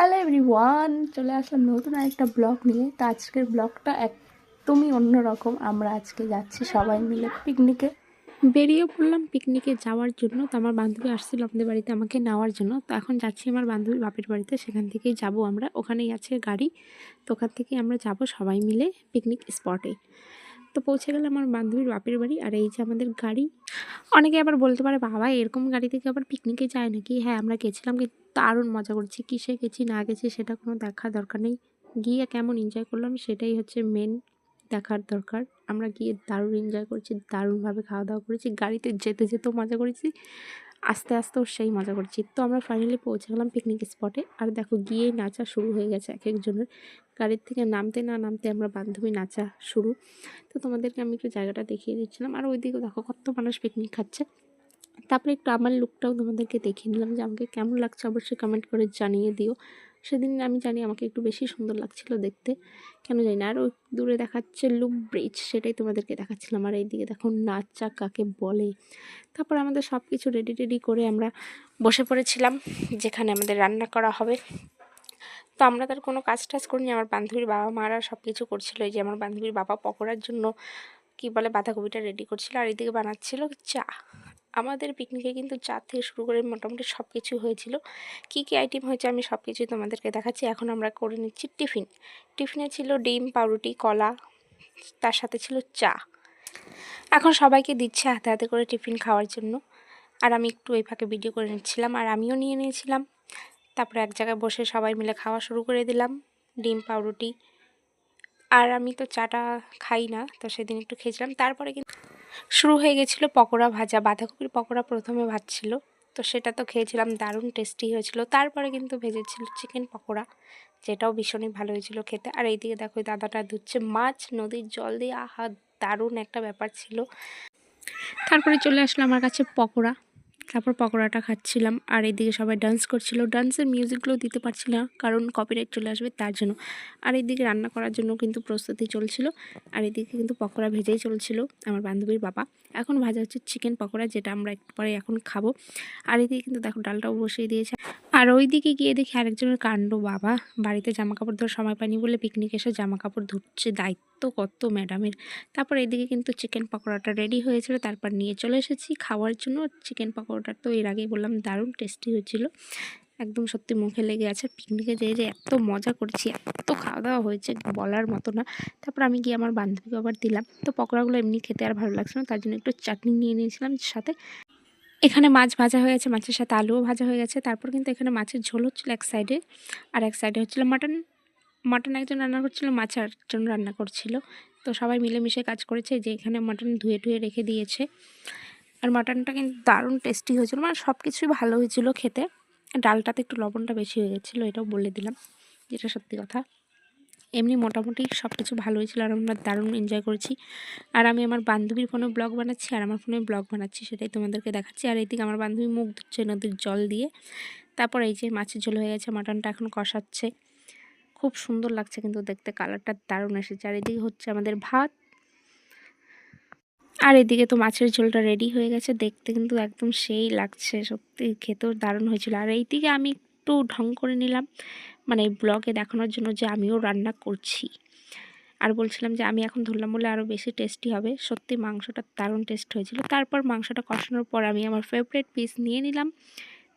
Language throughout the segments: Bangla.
হ্যালো এভরিওয়ান, চলে আসলাম নতুন আরেকটা ব্লগ নিয়ে। তো আজকের ব্লগটা একদমই অন্যরকম। আমরা আজকে যাচ্ছি সবাই মিলে পিকনিকে। বেরিয়ে পড়লাম পিকনিকে যাওয়ার জন্য। তো আমার বান্ধবী আসছিল আমাদের বাড়িতে আমাকে নেওয়ার জন্য। তো এখন যাচ্ছি আমার বান্ধবীর বাপের বাড়িতে, সেখান থেকেই যাব আমরা। ওখানেই আছে গাড়ি, তো ওখান থেকেই আমরা যাব সবাই মিলে পিকনিক স্পটে। তো পৌঁছে গেলাম আমার বান্ধবীর বাপের বাড়ি, আর এই যে আমাদের গাড়ি। অনেকে আবার বলতে পারে, বাবা এরকম গাড়ি থেকে আবার পিকনিকে যায় নাকি? হ্যাঁ, আমরা গেছিলাম, কিন্তু দারুণ মজা করছি। কিসে গেছি না গেছি সেটা কোনো দেখার দরকার নেই, গিয়ে কেমন এনজয় করলাম সেটাই হচ্ছে মেন দেখার দরকার। আমরা গিয়ে দারুণ এনজয় করেছি, দারুণভাবে খাওয়া দাওয়া করেছি, গাড়িতে যেতে যেতেও মজা করেছি, আস্তে আস্তেও সেই মজা করছি। তো আমরা ফাইনালি পৌঁছে গেলাম পিকনিক স্পটে। আর দেখো, গিয়ে নাচা শুরু হয়ে গেছে এক একজনের। গাড়ির থেকে নামতে না নামতে আমরা বান্ধবী নাচা শুরু। তো তোমাদেরকে আমি একটু জায়গাটা দেখিয়ে দিচ্ছিলাম। আর ওইদিকে দেখো কত মানুষ পিকনিক খাচ্ছে। তারপরে একটু আমার লুকটাও তোমাদেরকে দেখিয়ে নিলাম, যে আমাকে কেমন লাগছে অবশ্যই কমেন্ট করে জানিয়ে দিও। সেদিন আমি জানি আমাকে একটু বেশি সুন্দর লাগছিল দেখতে, কেন জানি না। আর ওই দূরে দেখাচ্ছে লুপ ব্রিজ, সেটাই তোমাদেরকে দেখাচ্ছিলাম। আর এইদিকে দেখো নাচা কাকে বলে। তারপর আমাদের সব কিছু রেডি টেডি করে আমরা বসে পড়েছিলাম যেখানে আমাদের রান্না করা হবে। তো আমরা তার কোনো কাজ টাজ করিনি, আমার বান্ধবীর বাবা মারা সব কিছু করছিল। এই যে আমার বান্ধবীর বাবা পকোড়ার জন্য কি বলে বাঁধাকপিটা রেডি করছিল, আর এদিকে বানাচ্ছিল চা। আমাদের পিকনিকে কিন্তু চা থেকে শুরু করে মোটামুটি সব কিছু হয়েছিল। কী কী আইটেম হয়েছে আমি সব কিছুই তোমাদেরকে দেখাচ্ছি। এখন আমরা করে নিচ্ছি টিফিন। টিফিনে ছিল ডিম, পাউরুটি, কলা, তার সাথে ছিল চা। এখন সবাইকে দিচ্ছে হাতে হাতে করে টিফিন খাওয়ার জন্য। আর আমি একটু এই ফাঁকে ভিডিও করে নিচ্ছিলাম, আর আমিও নিয়ে নিয়েছিলাম। তারপরে এক জায়গায় বসে সবাই মিলে খাওয়া শুরু করে দিলাম ডিম, পাউরুটি। আর আমি তো চাটা খাই না, তো সেদিন একটু খেয়েছিলাম। তারপরে কিন্তু শুরু হয়ে গেছিলো পকোড়া ভাজা। বাঁধাকপির পকোড়া প্রথমে ভাজছিল, তো সেটা তো খেয়েছিলাম, দারুণ টেস্টি হয়েছিল। তারপরে কিন্তু ভেজেছিল চিকেন পকোড়া, যেটাও ভীষণই ভালো হয়েছিল খেতে। আর এইদিকে দেখো দাদাটা ধুচ্ছে মাছ নদীর জল দিয়ে, আহা দারুণ একটা ব্যাপার ছিল। তারপরে চলে আসলো আমার কাছে পকোড়া, তারপর পকোড়াটা খাচ্ছিলাম। আর এইদিকে সবাই ডান্স করছিল। ডান্সের মিউজিকগুলো দিতে পারছি না, কারণ কপিরাইট চলে আসবে তার জন্য। আর এইদিকে রান্না করার জন্য কিন্তু প্রস্তুতি চলছিল। আর এদিকে কিন্তু পকোড়া ভেজেই চলছিল আমার বান্ধবীর বাবা। এখন ভাজা হচ্ছে চিকেন পকোড়া, যেটা আমরা একটু পরে এখন খাবো। আর এদিকে কিন্তু দেখো ডালটাও বসিয়ে দিয়েছে। আর ওইদিকে গিয়ে দেখি আরেকজনের কাণ্ড, বাবা বাড়িতে জামা কাপড় ধোয়ার সময় পায়নি বলে পিকনিক এসে জামা কাপড় ধুচ্ছে। দায়িত্ব কত ম্যাডামের। তারপর এদিকে কিন্তু চিকেন পকোড়াটা রেডি হয়েছিল, তারপর নিয়ে চলে এসেছি খাওয়ার জন্য। চিকেন পকোড়াটা তো এর আগেই বললাম দারুণ টেস্টি হয়েছিল, একদম সত্যি মুখে লেগে আছে। পিকনিকে যেয়ে যে এত মজা করছি, এত খাওয়া দাওয়া হয়েছে বলার মতো না। তারপর আমি গিয়ে আমার বান্ধবীকে আবার দিলাম। তো পকোড়াগুলো এমনি খেতে আর ভালো লাগছে না, তার জন্য একটু চাটনি নিয়ে নিয়েছিলাম সাথে। এখানে মাছ ভাজা হয়ে গেছে, মাছের সাথে আলুও ভাজা হয়ে গেছে। তারপর কিন্তু এখানে মাছের ঝোল হচ্ছিল এক সাইডে, আর এক সাইডে হচ্ছিল মাটন। মাটন একজন রান্না করছিল, মাছ আরেকজন রান্না করছিল। তো সবাই মিলেমিশে কাজ করেছে। যে এখানে মাটন ধুয়ে ধুয়ে রেখে দিয়েছে। আর মাটনটা কিন্তু দারুণ টেস্টি হয়েছিল, মানে সব কিছুই ভালো হয়েছিল খেতে। ডালটাতে একটু লবণটা বেশি হয়ে গেছিলো, এটাও বলে দিলাম, যেটা সত্যি কথা। এমনি মোটামুটি সব কিছু ভালো হয়েছিল, আর আমরা দারুণ এনজয় করেছি। আর আমি আমার বান্ধবীর ফোনে ব্লগ বানাচ্ছি, আর আমার ফোনে ব্লগ বানাচ্ছি, সেটাই তোমাদেরকে দেখাচ্ছি। আর এইদিকে আমার বান্ধবী মুখ ধুচ্ছে নদীর জল দিয়ে। তারপর এই যে মাছের ঝোল হয়ে গেছে, মাটনটা এখন কষাচ্ছে। খুব সুন্দর লাগছে কিন্তু দেখতে, কালারটা দারুণ এসেছে। আর এদিকে হচ্ছে আমাদের ভাত। আর এদিকে তো মাছের ঝোলটা রেডি হয়ে গেছে, দেখতে কিন্তু একদম সেই লাগছে, সত্যি খেতেও দারুণ হয়েছিল। আর এইদিকে আমি একটু ঢং করে নিলাম, মানে ব্লগে দেখানোর জন্য যে আমিও রান্না করছি। আর বলছিলাম যে আমি এখন ধরলাম বলে আরও বেশি টেস্টি হবে। সত্যি মাংসটা দারুণ টেস্ট হয়েছিল। তারপর মাংসটা কষানোর পর আমি আমার ফেভারিট পিস নিয়ে নিলাম,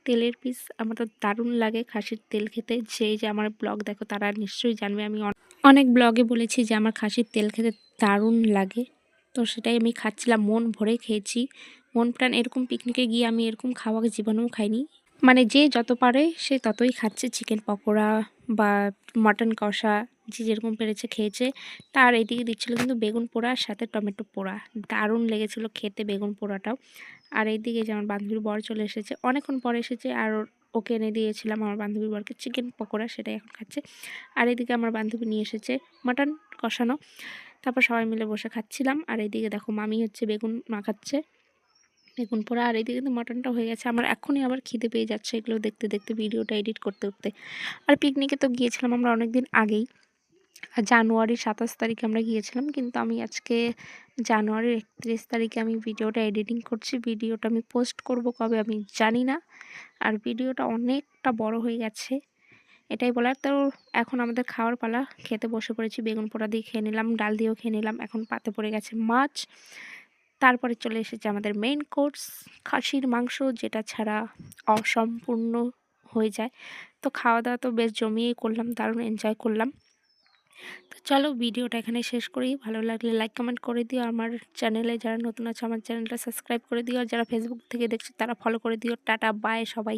তেলের পিস। আমার তো দারুণ লাগে খাসির তেল খেতে। যেই যে আমার ব্লগ দেখো তারা নিশ্চয়ই জানবে, আমি অনেক ব্লগে বলেছি যে আমার খাসির তেল খেতে দারুণ লাগে। তো সেটাই আমি খাচ্ছিলাম, মন ভরে খেয়েছি। মন প্রাণ এরকম পিকনিকে গিয়ে আমি এরকম খাওয়া জীবনেও খাইনি। মানে যে যত পারে সে ততই খাচ্ছে, চিকেন পকোড়া বা মাটন কষা, যে যেরকম পেরেছে খেয়েছে। তার এইদিকে দিচ্ছিলো কিন্তু বেগুন পোড়া সাথে টমেটো পোড়া, দারুণ লেগেছিলো খেতে বেগুন পোড়াটাও। আর এইদিকে যে আমার বান্ধবীর বর চলে এসেছে, অনেকক্ষণ পরে এসেছে। আর ওকে এনে দিয়েছিলাম আমার বান্ধবীর বরকে চিকেন পকোড়া, সেটাই এখন খাচ্ছে। আর এইদিকে আমার বান্ধবী নিয়ে এসেছে মাটন কষানো। তারপর সবাই মিলে বসে খাচ্ছিলাম। আর এইদিকে দেখো মামি হচ্ছে বেগুন মাখাচ্ছে, বেগুন পোড়া। আর এইদিকে কিন্তু মাটনটা হয়ে গেছে। আমার এখনই আবার খিদে পেয়ে যাচ্ছে এগুলো দেখতে দেখতে, ভিডিওটা এডিট করতে করতে। আর পিকনিকে তো গিয়েছিলাম আমরা অনেক দিন আগেই, জানুয়ারির 27 তারিখে আমরা গিয়েছিলাম। কিন্তু আমি আজকে জানুয়ারির 31 তারিখে আমি ভিডিওটা এডিটিং করছি। ভিডিওটা আমি পোস্ট করব কবে আমি জানি না। আর ভিডিওটা অনেকটা বড় হয়ে গেছে, এটাই বলার। তো এখন আমাদের খাওয়ার পালা, খেতে বসে পড়েছি। বেগুন পোড়া দিয়ে খেয়ে নিলাম, ডাল দিয়েও খেয়ে নিলাম, এখন পাতে পড়ে গেছে মাছ। তারপরে চলে এসেছে আমাদের মেইন কোর্স, খাসির মাংস, যেটা ছাড়া অসম্পূর্ণ হয়ে যায়। তো খাওয়া দাওয়া তো বেশ জমিয়েই করলাম, দারুণ এনজয় করলাম। তো চলো ভিডিওটা এখানে শেষ করি। ভালো লাগলে লাইক কমেন্ট করে দিও। আমার চ্যানেলে যারা নতুন আছে আমার চ্যানেলটা সাবস্ক্রাইব করে দিও, আর যারা ফেসবুক থেকে দেখছো তারা ফলো করে দিও। টাটা বাই সবাই।